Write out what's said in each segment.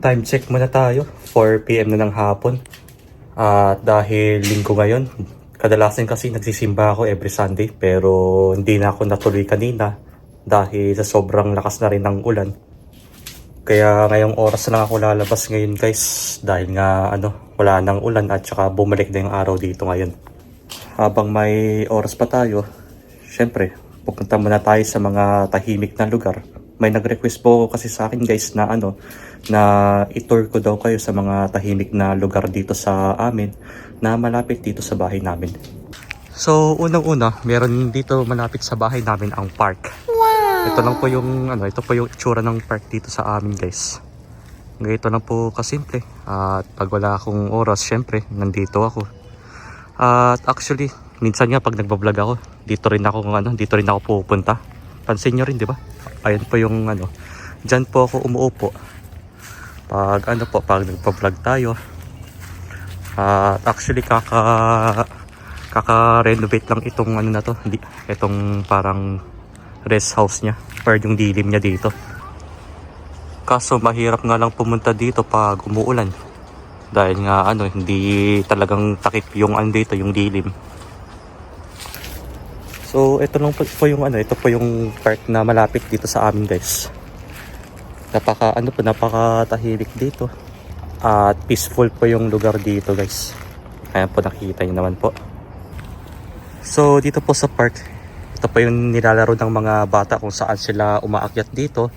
Time check muna tayo. 4 PM na ng hapon. At dahil linggo ngayon, kadalasan kasi nagsisimba ako every Sunday. Pero hindi na ako natuloy kanina dahil sa sobrang lakas na rin ng ulan. Kaya ngayong oras na lang ako lalabas ngayon guys. Dahil nga wala nang ulan at saka bumalik na yung araw dito ngayon. Habang may oras pa tayo, syempre, pupunta muna tayo sa mga tahimik na lugar. May nag-request po kasi sa akin guys na na i-tour ko daw kayo sa mga tahimik na lugar dito sa amin na malapit dito sa bahay namin. So, unang-una, meron dito malapit sa bahay namin ang park. Wow! Ito lang po yung ito po yung itsura ng park dito sa amin, guys. Ganito lang po kasimple. At pag wala akong oras, syempre, nandito ako. At actually, minsan nga pag nagbablog ako, dito rin ako pupunta. Pansin nyo rin, di ba? Ayan po yung diyan po ako umuupo. Pag pag nagpa-vlog tayo. Actually kaka-renovate lang itong na to. Itong parang rest house niya. Or yung dilim niya dito. Kaso mahirap nga lang pumunta dito pag umuulan. Dahil nga hindi talagang takip yung dito, yung dilim. So ito lang po yung ito po yung park na malapit dito sa amin guys. Napakatahimik dito. At peaceful po yung lugar dito guys. Ayan po, nakikita niyo naman po. So dito po sa park, ito po yung nilalaro ng mga bata kung saan sila umaakyat dito.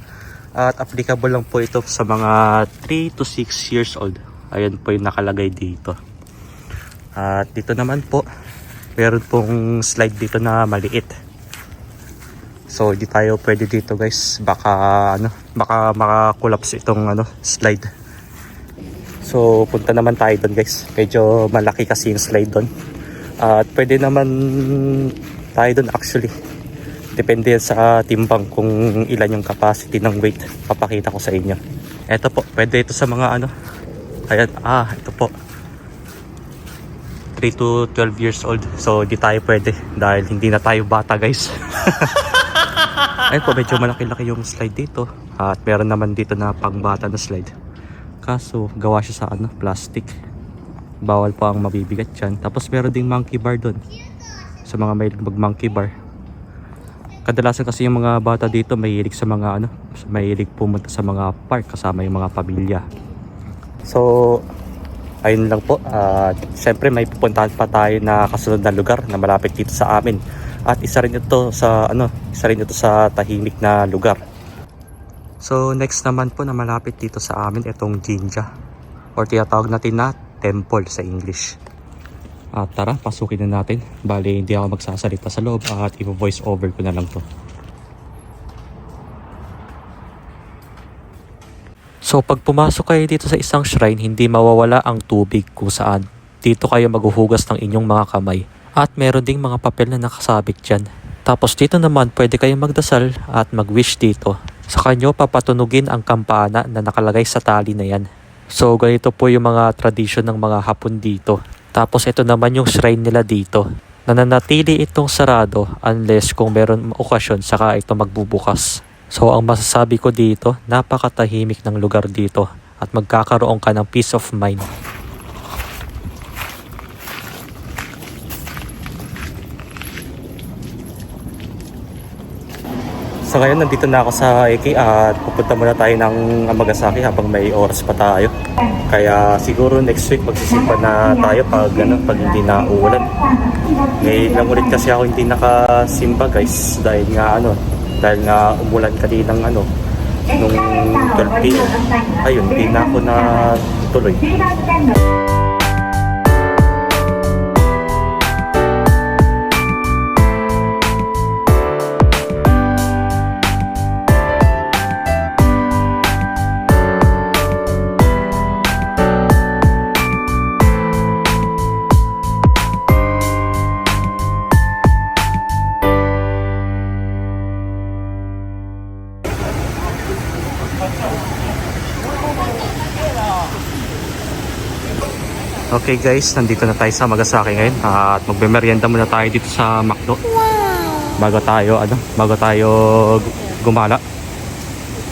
At applicable lang po ito sa mga 3 to 6 years old. Ayan po yung nakalagay dito. At dito naman po, meron pong slide dito na maliit. So hindi tayo pwede dito guys. Baka maka-collapse itong slide. So punta naman tayo doon guys. Medyo malaki kasi yung slide doon. At pwede naman tayo doon actually. Depende sa timbang kung ilan yung capacity ng weight. Papakita ko sa inyo. Ito po, pwede ito sa mga Ayan, ito po. 3 to 12 years old. So di tayo pwede dahil hindi na tayo bata guys. Ayun po, medyo malaki-laki yung slide dito. At meron naman dito na pangbata na slide. Kaso gawa siya sa plastic. Bawal po ang mabibigat dyan. Tapos meron ding monkey bar doon. Sa mga mahilig mag monkey bar. Kadalasan kasi yung mga bata dito mahilig sa mga mahilig pumunta sa mga park kasama yung mga pamilya. So ayun lang po. Siyempre may pupuntahan pa tayo na kasunod na lugar na malapit dito sa amin. At isa rin ito sa tahimik na lugar. So next naman po na malapit dito sa amin itong Jinja or tinatawag natin na temple sa English. At tara, pasukin na natin. Bali hindi ako magsasalita sa loob at i-voice over ko na lang to. So pag pumasok kayo dito sa isang shrine, hindi mawawala ang tubig kung saan dito kayo maghuhugas ng inyong mga kamay. At meron ding mga papel na nakasabit dyan. Tapos dito naman pwede kayong magdasal at mag-wish dito. Sa kanyo papatunugin ang kampana na nakalagay sa tali na yan. So ganito po yung mga tradisyon ng mga Hapon dito. Tapos ito naman yung shrine nila dito. Nananatili itong sarado unless kung meron okasyon saka ito magbubukas. So ang masasabi ko dito, napakatahimik ng lugar dito at magkakaroon ka ng peace of mind. So ngayon nandito na ako sa Eki at pupunta muna tayo ng Amagasaki habang may oras pa tayo. Kaya siguro next week magsisimba na tayo pag hindi na uulan. Ngayon lang ulit kasi ako hindi nakasimba guys dahil nga umulan kaninang nung 12 PM. Ayun, hindi na ako natuloy. Okay guys, nandito na tayo sa Amagasaki ngayon at magbe-merienda muna tayo dito sa McDo. Bago tayo gumala.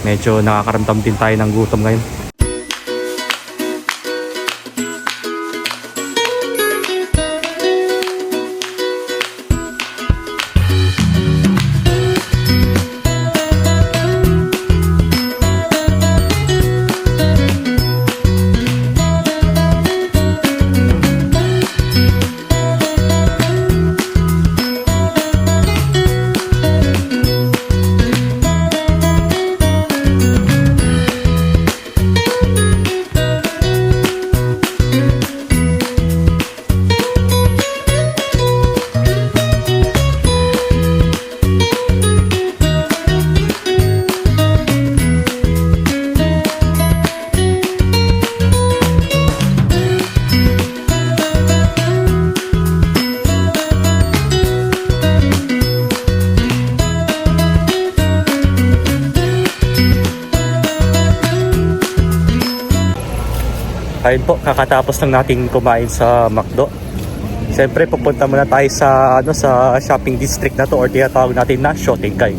Medyo nakakaramdam din tayo ng gutom ngayon. Ayun po, kakatapos lang natin kumain sa McDo. Siyempre, pupunta muna tayo sa sa shopping district na to, or tinatawag natin na Shotingkai.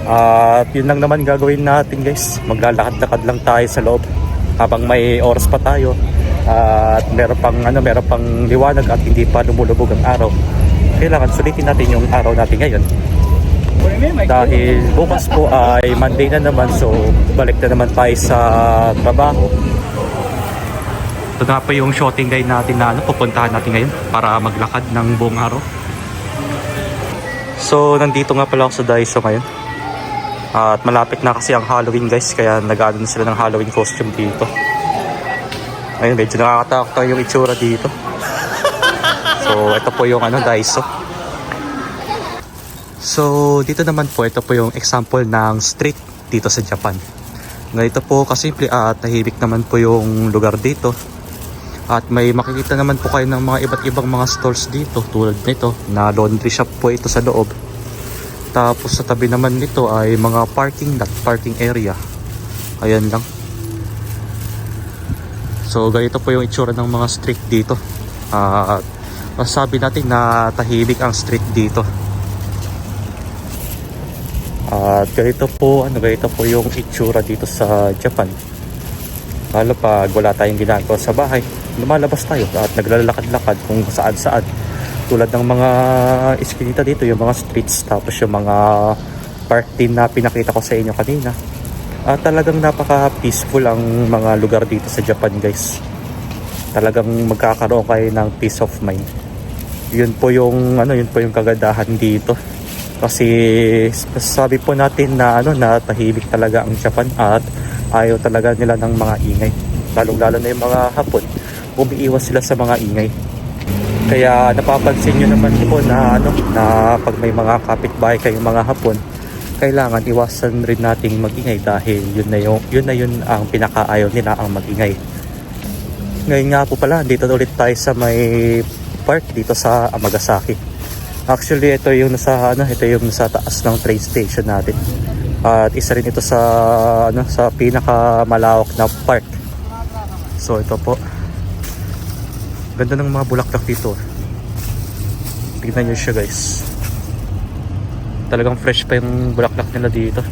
At yun lang naman gagawin natin, guys. Maglalakad-lakad lang tayo sa loob habang may oras pa tayo. At meron pang liwanag at hindi pa lumulubog ang araw. Kailangan sulitin natin yung araw natin ngayon. Dahil bukas po ay Monday na naman, so balik na naman tayo sa trabaho. Ito na pa yung Shotingkai natin na pupuntahan natin ngayon para maglakad ng buong araw. So nandito nga pala ako sa Daiso ngayon. At malapit na kasi ang Halloween, guys, kaya nag-aano na sila ng Halloween costume dito. Ayun, medyo nakakatakot yung itsura dito. So ito po yung Daiso. So dito naman po, ito po yung example ng street dito sa Japan. Ganito po kasimple at tahimik naman po yung lugar dito. At may makikita naman po kayo ng mga iba't ibang mga stores dito, tulad nito na laundry shop po ito sa loob. Tapos sa tabi naman nito ay mga parking lot, parking area. Ayan lang. So ganito po yung itsura ng mga street dito. At masasabi natin na tahimik ang street dito. At ganito po yung itsura dito sa Japan. Lalo pag wala tayong ginagawa sa bahay, lumalabas tayo at naglalakad-lakad kung saan-saan. Tulad ng mga iskinita dito, yung mga streets, tapos yung mga park din na pinakita ko sa inyo kanina. At talagang napaka-peaceful ang mga lugar dito sa Japan, guys. Talagang magkakaroon kayo ng peace of mind. Yun po yung kagandahan dito. Kasi sabi po natin na na tahimik talaga ang Japan at ayaw talaga nila ng mga ingay. Lalong-lalo na yung mga Hapon, umiiwas sila sa mga ingay. Kaya napapansin nyo naman po na na pag may mga kapitbahay kayong mga Hapon, kailangan iwasan rin nating magingay dahil yun na yun ang pinakaayaw nila, ang magingay. Ngayon nga po pala, dito ulit tayo sa may park dito sa Amagasaki. Actually, ito yung nasa taas ng train station natin. At isa rin ito sa pinakamalawak na park. So ito po. Ganda ng mga bulaklak dito. Tignan nyo siya, guys. Talagang fresh pa yung bulaklak nila dito.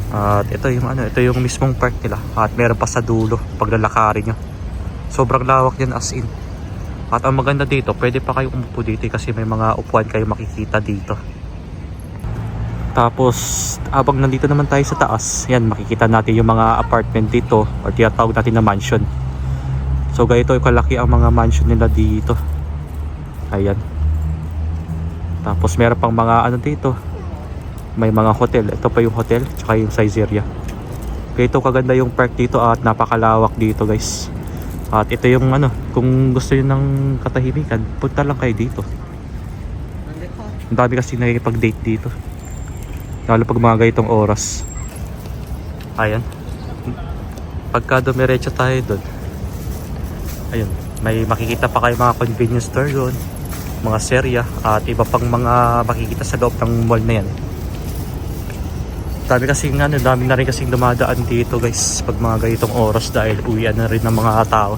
At ito yung mismong park nila. At meron pa sa dulo pag lalakarin nyo. Sobrang lawak yan, as in. At ang maganda dito, pwede pa kayo umupo dito kasi may mga upuan kayo makikita dito. Tapos habang nandito naman tayo sa taas, yan, makikita natin yung mga apartment dito or tinatawag natin na mansion. So ganito kalaki ang mga mansion nila dito. Ayan. Tapos meron pang mga dito, may mga hotel. Ito pa yung hotel tsaka yung Saizeriya. Ganito kaganda yung park dito at napakalawak dito, guys. At ito yung kung gusto nyo ng katahimikan, punta lang kayo dito. Ang dami kasi nakikipag-date dito, lalo pag mga ganitong oras. Ayan, pagka dumiretso tayo doon, ayun, may makikita pa kayo mga convenience store doon, mga serya at iba pang mga makikita sa loob ng mall na yan. Dami na rin kasing dumadaan dito, guys, pag mga ganitong oras dahil uwian na rin ng mga tao.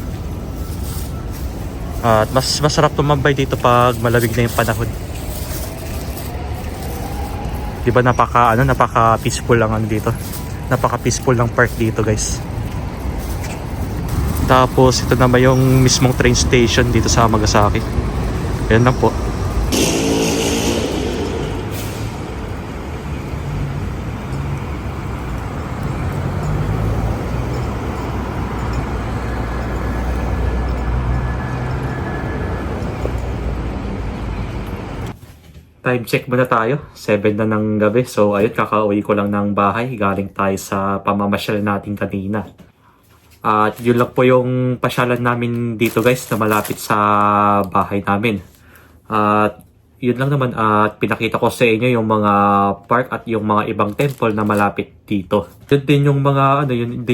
At mas masarap tumambay dito pag malamig na yung panahon. Di ba napaka peaceful lang dito. Napaka peaceful ng park dito, guys. Tapos ito naman yung mismong train station dito sa Amagasaki. Ayan lang po. Time check muna tayo. 7 na ng gabi. So ayun, kakauwi ko lang ng bahay. Galing tayo sa pamamasyal natin kanina. At yun lang po yung pasyalan namin dito, guys, na malapit sa bahay namin. At yun lang naman, at pinakita ko sa inyo yung mga park at yung mga ibang temple na malapit dito. Yun din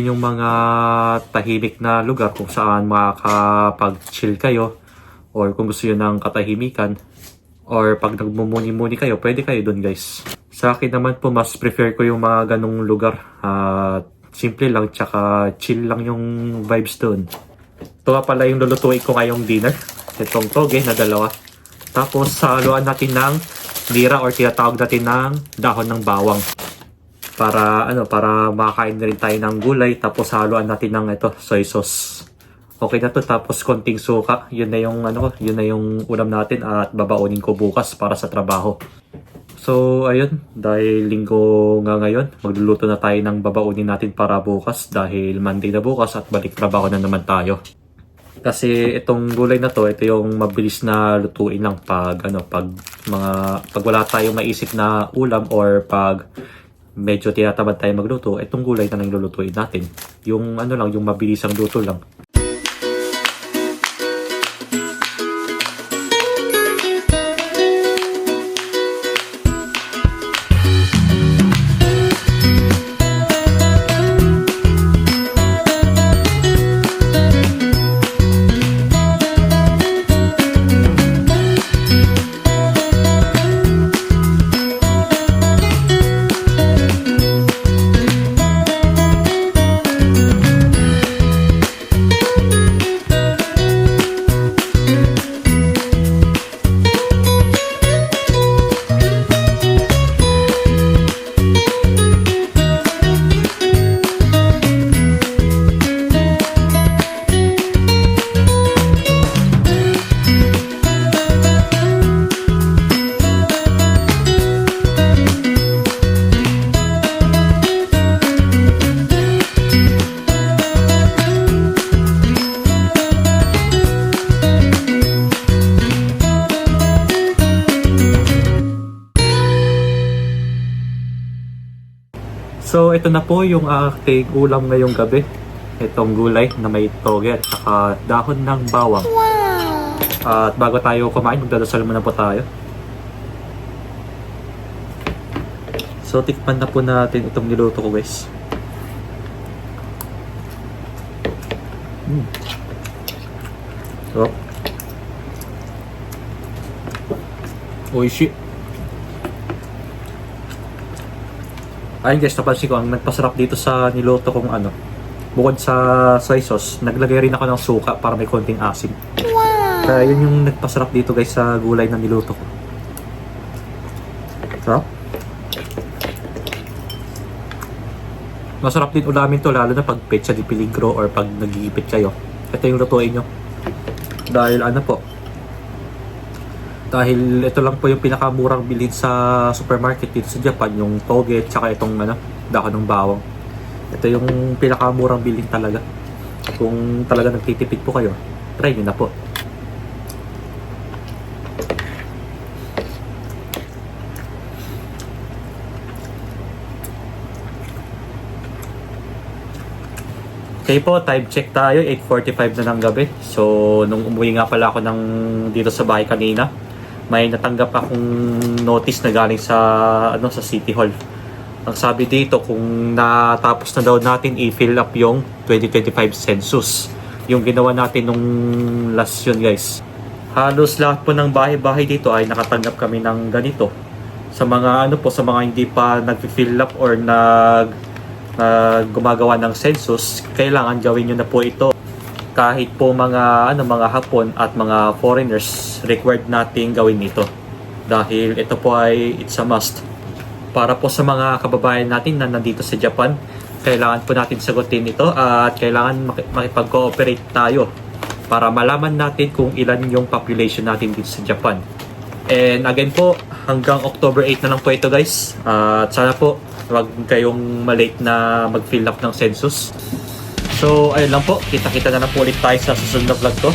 yung mga tahimik na lugar kung saan makakapag-chill kayo, or kung gusto nyo ng katahimikan, or pag nagmumuni-muni kayo, pwede kayo dun, guys. Sa akin naman po, mas prefer ko yung mga ganong lugar. At Simple lang, tsaka chill lang yung vibes doon. Ito nga pala yung lulutuin ko ngayong dinner. Itong toge na dalawa. Tapos haluan natin ng lira or tinatawag natin ng dahon ng bawang. Para makakain na rin tayo ng gulay. Tapos haluan natin ng soy sauce. Okay na to, tapos konting suka. Yun na yung ulam natin at babaunin ko bukas para sa trabaho. So ayun, dahil linggo nga ngayon, magluluto na tayo ng babaunin natin para bukas dahil Monday na bukas at balik trabaho na naman tayo. Kasi itong gulay na to, ito yung mabilis na lutuin lang pag wala tayong maisip na ulam or pag medyo tinatamad tayo magluto, itong gulay na lang lulutuin natin. Yung yung mabilisang luto lang. So ito na po yung ating ulam ngayong gabi. Itong gulay na may toge at saka dahon ng bawang. At bago tayo kumain, magdadasal muna po tayo. So tikman na po natin itong niluto ko, guys. So, oishi. Ayun guys, napansin ko ang nagpasarap dito sa niluto kong bukod sa soy sauce, naglagay rin ako ng suka para may konting asim. Wow! Kaya yun yung nagpasarap dito guys sa gulay na niluto ko. Sarap. Masarap din ulamin to, lalo na pag petsa di peligro or pag nagigipit kayo. Ito yung lutuin nyo. Dahil dahil ito lang po yung pinakamurang bilhin sa supermarket dito sa Japan, yung toge at saka itong dahon ng bawang. Ito yung pinakamurang bilhin talaga. Kung talaga nagtitipid po kayo, try nyo na po. Okay po, time check tayo, 8:45 na ng gabi. So, nung umuwi nga pala ako dito sa bahay kanina, may natanggap akong notice na galing sa City Hall. Ang sabi dito, kung natapos na daw natin i-fill up yung 2025 census. Yung ginawa natin nung last yun, guys. Halos lahat po ng bahay-bahay dito ay nakatanggap kami ng ganito. Sa mga sa mga hindi pa nag-fill up or gumagawa ng census, kailangan gawin nyo na po ito. Kahit po mga Hapon at mga foreigners, required nating gawin ito. Dahil ito po it's a must. Para po sa mga kababayan natin na nandito sa Japan, kailangan po natin sagutin ito at kailangan makipag-cooperate tayo para malaman natin kung ilan yung population natin dito sa Japan. And again po, hanggang October 8 na lang po ito, guys. At sana po, huwag kayong malate na mag-fill up ng census. So, ayun lang po. Kita-kita na lang po ulit tayo sa susunod na vlog ko.